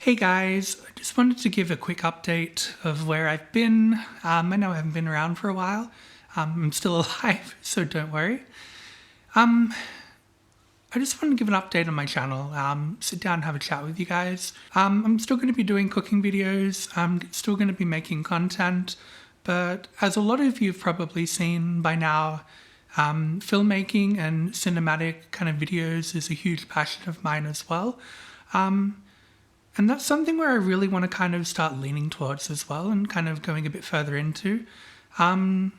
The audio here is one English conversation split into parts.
Hey guys, I just wanted to give a quick update of where I've been. I know I haven't been around for a while. I'm still alive, so don't worry. I just wanted to give an update on my channel, sit down and have a chat with you guys. I'm still going to be doing cooking videos, I'm still going to be making content, but as a lot of you have probably seen by now, filmmaking and cinematic kind of videos is a huge passion of mine as well. And that's something where I really want to kind of start leaning towards as well and kind of going a bit further into. Some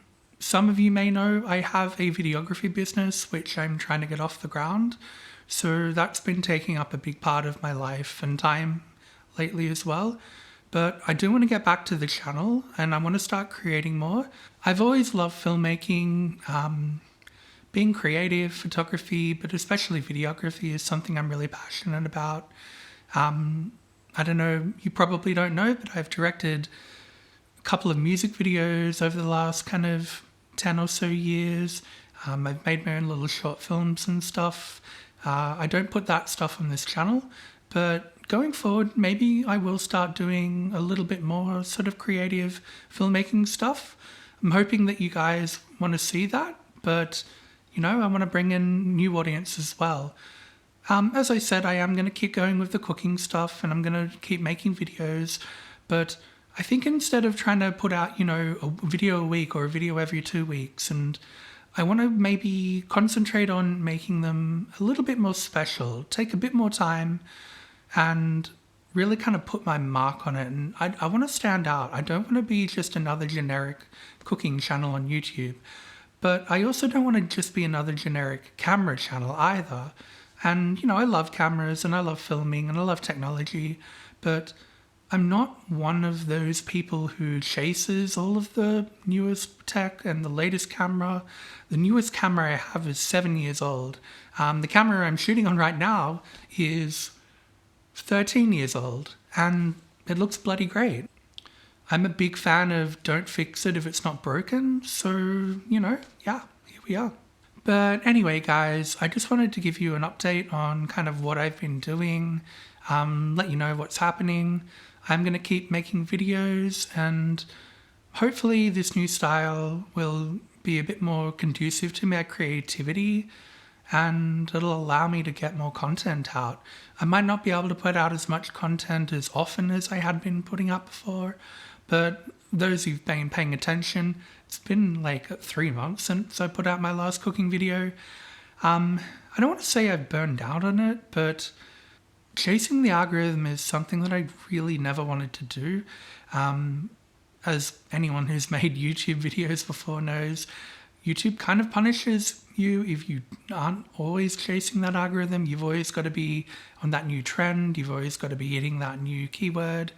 of you may know I have a videography business which I'm trying to get off the ground. So that's been taking up a big part of my life and time lately as well. But I do want to get back to the channel and I want to start creating more. I've always loved filmmaking, being creative, photography, but especially videography is something I'm really passionate about. I don't know, you probably don't know, but I've directed a couple of music videos over the last kind of 10 or so years. I've made my own little short films and stuff. I don't put that stuff on this channel, but going forward, maybe I will start doing a little bit more sort of creative filmmaking stuff. I'm hoping that you guys want to see that, but you know, I want to bring in new audience as well. As I said, I am going to keep going with the cooking stuff and I'm going to keep making videos, but I think instead of trying to put out, you know, a video a week or a video every 2 weeks, and I want to maybe concentrate on making them a little bit more special, take a bit more time and really kind of put my mark on it. And I want to stand out. I don't want to be just another generic cooking channel on YouTube, but I also don't want to just be another generic camera channel either. And, you know, I love cameras and I love filming and I love technology, but I'm not one of those people who chases all of the newest tech and the latest camera. The newest camera I have is 7 years old. The camera I'm shooting on right now is 13 years old and it looks bloody great. I'm a big fan of don't fix it if it's not broken. So, you know, yeah, here we are. But anyway, guys, I just wanted to give you an update on kind of what I've been doing, let you know what's happening. I'm going to keep making videos and hopefully this new style will be a bit more conducive to my creativity and it'll allow me to get more content out. I might not be able to put out as much content as often as I had been putting up before, but those who've been paying attention, it's been like 3 months since I put out my last cooking video. I don't want to say I've burned out on it, but chasing the algorithm is something that I really never wanted to do. As anyone who's made YouTube videos before knows, YouTube kind of punishes you if you aren't always chasing that algorithm. You've always got to be on that new trend. You've always got to be hitting that new keyword.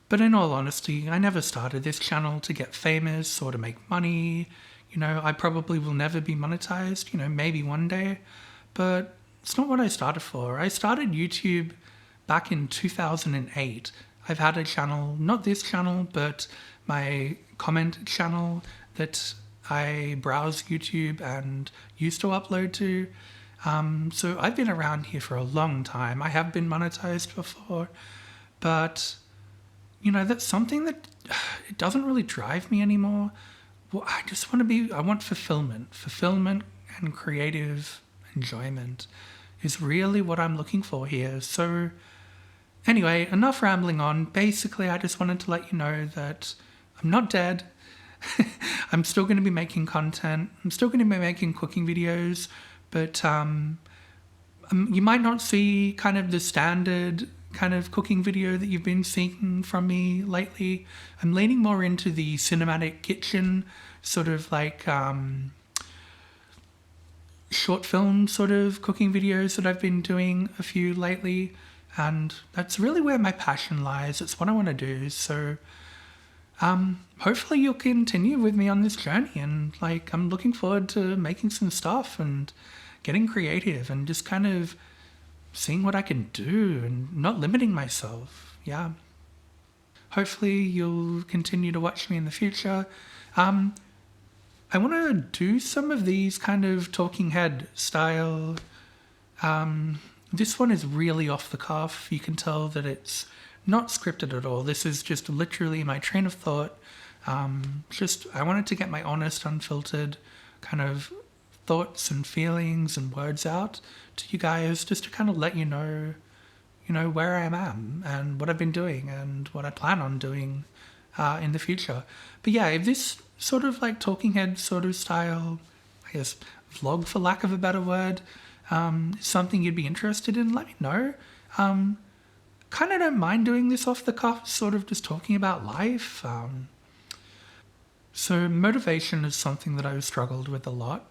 But in all honesty, I never started this channel to get famous or to make money. You know, I probably will never be monetized, you know, maybe one day, but it's not what I started for. I started YouTube back in 2008. I've had a channel, not this channel, but my comment channel that I browse YouTube and used to upload to. So I've been around here for a long time. I have been monetized before, but you know, that's something that it doesn't really drive me anymore. Well, I just want to be, I want fulfillment. Fulfillment and creative enjoyment is really what I'm looking for here. So anyway, enough rambling on. Basically, I just wanted to let you know that I'm not dead. I'm still going to be making content. I'm still going to be making cooking videos, but you might not see kind of the standard kind of cooking video that you've been seeing from me lately. I'm leaning more into the cinematic kitchen, sort of like short film sort of cooking videos that I've been doing a few lately, and that's really where my passion lies. It's what I want to do. So hopefully you'll continue with me on this journey, and like I'm looking forward to making some stuff and getting creative and just kind of seeing what I can do and not limiting myself. Yeah. Hopefully you'll continue to watch me in the future. I want to do some of these kind of talking head style This one is really off the cuff. You can tell that it's not scripted at all. This is just literally my train of thought. I wanted to get my honest, unfiltered kind of thoughts and feelings and words out to you guys, just to kind of let you know where I am and what I've been doing and what I plan on doing in the future. But yeah, if this sort of like talking head sort of style, I guess, vlog for lack of a better word, something you'd be interested in, let me know. Kind of don't mind doing this off the cuff, sort of just talking about life. So motivation is something that I've struggled with a lot.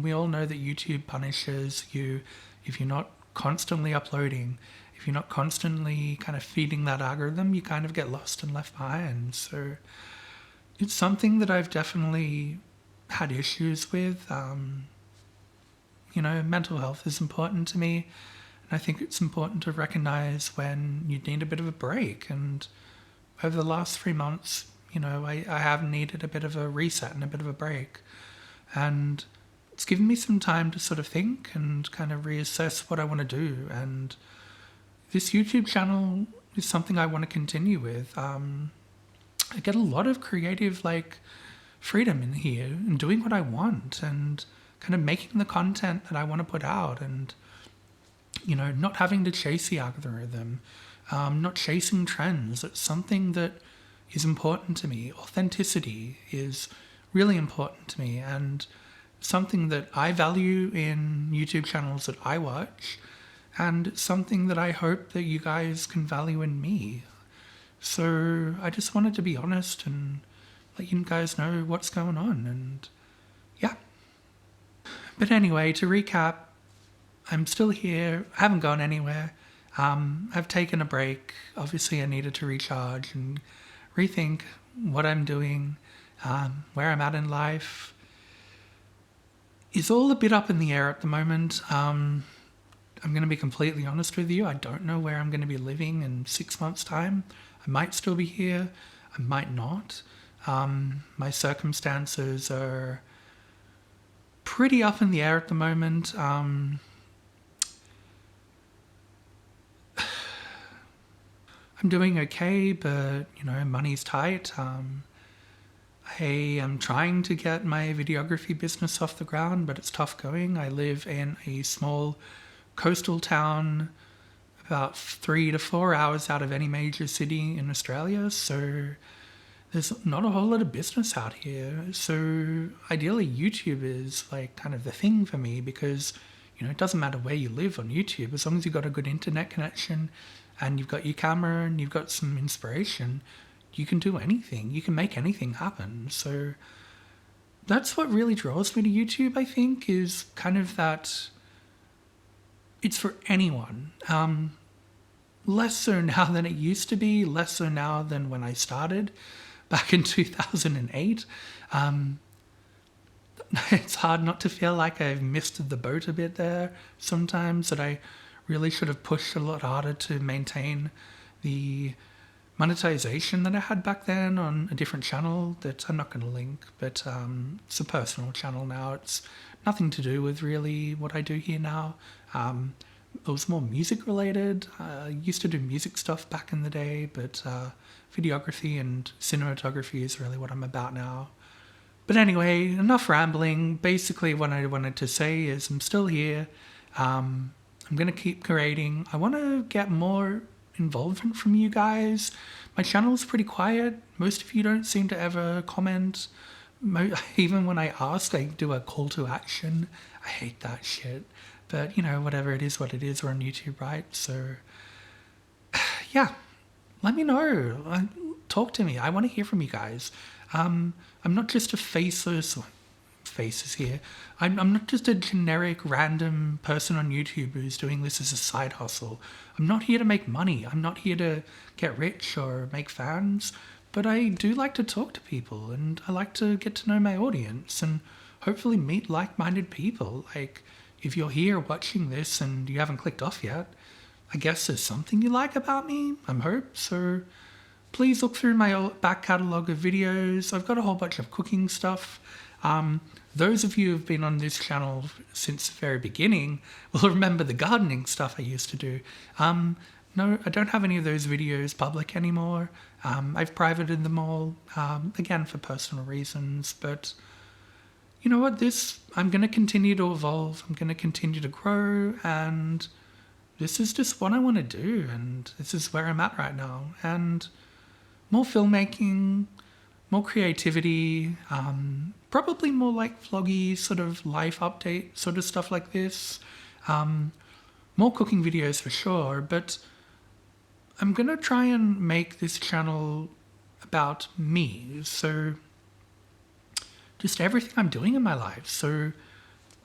We all know that YouTube punishes you if you're not constantly uploading. If you're not constantly kind of feeding that algorithm, you kind of get lost and left behind. So it's something that I've definitely had issues with. Mental health is important to me. And I think it's important to recognize when you need a bit of a break. And over the last 3 months, I have needed a bit of a reset and a bit of a break. And it's given me some time to sort of think and kind of reassess what I want to do. And this YouTube channel is something I want to continue with. I get a lot of creative freedom in here and doing what I want and kind of making the content that I want to put out, and not having to chase the algorithm, not chasing trends. It's something that is important to me. Authenticity is really important to me, and something that I value in YouTube channels that I watch, and something that I hope that you guys can value in me. So I just wanted to be honest and let you guys know what's going on, and yeah. But anyway, to recap, I'm still here. I haven't gone anywhere. I've taken a break. Obviously, I needed to recharge and rethink what I'm doing, where I'm at in life. It's all a bit up in the air at the moment. I'm going to be completely honest with you. I don't know where I'm going to be living in 6 months' time. I might still be here. I might not. My circumstances are pretty up in the air at the moment. I'm doing okay, but money's tight. I am trying to get my videography business off the ground, but it's tough going. I live in a small coastal town about 3 to 4 hours out of any major city in Australia, so there's not a whole lot of business out here. So ideally YouTube is kind of the thing for me, because it doesn't matter where you live on YouTube, as long as you've got a good internet connection and you've got your camera and you've got some inspiration, you can do anything. You can make anything happen. So that's what really draws me to YouTube, I think, is kind of that it's for anyone. Less so now than it used to be, less so now than when I started back in 2008. It's hard not to feel like I've missed the boat a bit there sometimes, that I really should have pushed a lot harder to maintain the monetization that I had back then on a different channel that I'm not going to link, but it's a personal channel now. It's nothing to do with really what I do here now. It was more music related. I used to do music stuff back in the day, but videography and cinematography is really what I'm about now. But anyway, enough rambling. Basically what I wanted to say is I'm still here. I'm going to keep creating. I want to get more involvement from you guys. My channel's pretty quiet. Most of you don't seem to ever comment. Even when I ask, I do a call to action. I hate that shit. But, whatever, it is what it is. We're on YouTube, right? So, yeah, let me know. Talk to me. I want to hear from you guys. I'm not just a faces here. I'm not just a generic random person on YouTube who's doing this as a side hustle. I'm not here to make money. I'm not here to get rich or make fans. But I do like to talk to people, and I like to get to know my audience and hopefully meet like-minded people. If you're here watching this and you haven't clicked off yet, I guess there's something you like about me, I hope. So please look through my back catalogue of videos. I've got a whole bunch of cooking stuff. Those of you who've been on this channel since the very beginning will remember the gardening stuff I used to do. No, I don't have any of those videos public anymore. I've privated them all, again, for personal reasons. But you know what? I'm going to continue to evolve. I'm going to continue to grow. And this is just what I want to do. And this is where I'm at right now. And more filmmaking, more creativity, probably more like vloggy sort of life update sort of stuff like this. More cooking videos for sure, but I'm going to try and make this channel about me. So just everything I'm doing in my life. So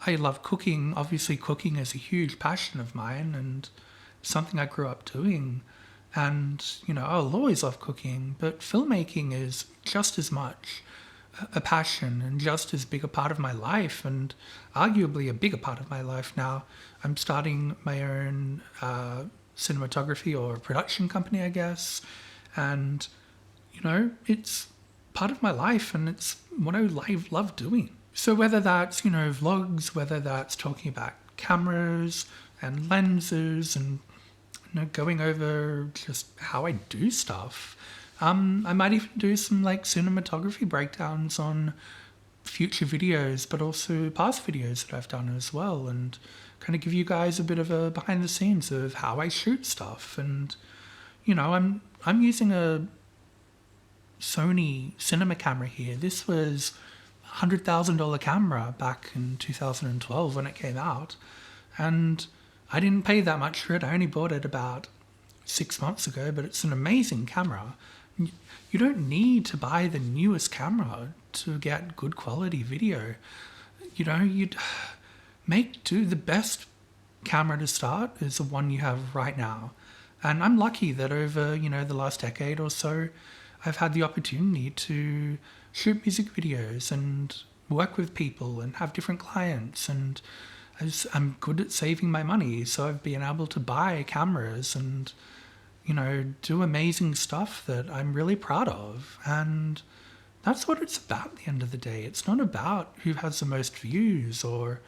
I love cooking. Obviously cooking is a huge passion of mine and something I grew up doing. And, you know, I'll always love cooking, but filmmaking is just as much a passion and just as big a part of my life, and arguably a bigger part of my life now. I'm starting my own cinematography or production company, I guess. And, you know, it's part of my life and it's what I love doing. So whether that's, you know, vlogs, whether that's talking about cameras and lenses and, you know, going over just how I do stuff. I might even do some like cinematography breakdowns on future videos, but also past videos that I've done as well, and kind of give you guys a bit of a behind the scenes of how I shoot stuff. And, you know, I'm using a Sony cinema camera here. This was a $100,000 camera back in 2012 when it came out, and I didn't pay that much for it. I only bought it about 6 months ago, but it's an amazing camera. You don't need to buy the newest camera to get good quality video. You know, the best camera to start is the one you have right now. And I'm lucky that over, you know, the last decade or so, I've had the opportunity to shoot music videos and work with people and have different clients, and I'm good at saving my money, so I've been able to buy cameras and, you know, do amazing stuff that I'm really proud of. And that's what it's about at the end of the day. It's not about who has the most views or,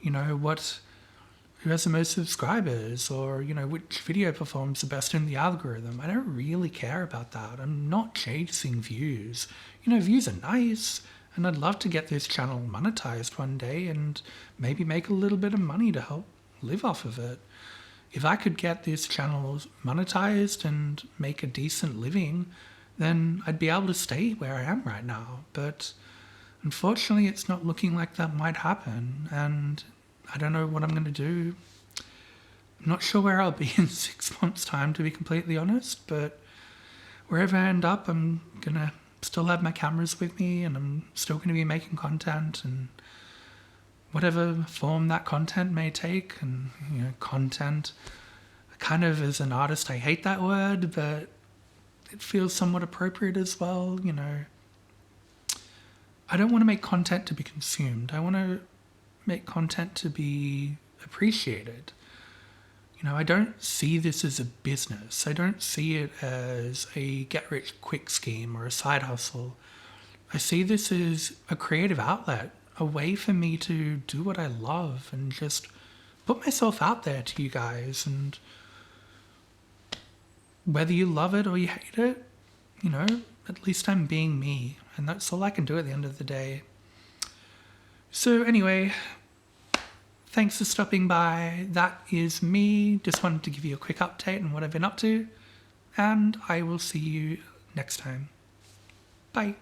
you know, who has the most subscribers or, you know, which video performs the best in the algorithm. I don't really care about that. I'm not chasing views. You know, views are nice, and I'd love to get this channel monetized one day and maybe make a little bit of money to help live off of it. If I could get this channel monetized and make a decent living, then I'd be able to stay where I am right now. But unfortunately, it's not looking like that might happen, and I don't know what I'm going to do. I'm not sure where I'll be in 6 months' time, to be completely honest, but wherever I end up, I'm going to still have my cameras with me, and I'm still going to be making content, and whatever form that content may take. And, you know, content, kind of as an artist, I hate that word, but it feels somewhat appropriate as well. You know, I don't want to make content to be consumed. I want to make content to be appreciated. You know, I don't see this as a business. I don't see it as a get-rich-quick scheme or a side hustle. I see this as a creative outlet, a way for me to do what I love and just put myself out there to you guys. And whether you love it or you hate it, you know, at least I'm being me. And that's all I can do at the end of the day. So anyway, thanks for stopping by. That is me. Just wanted to give you a quick update on what I've been up to. And I will see you next time. Bye.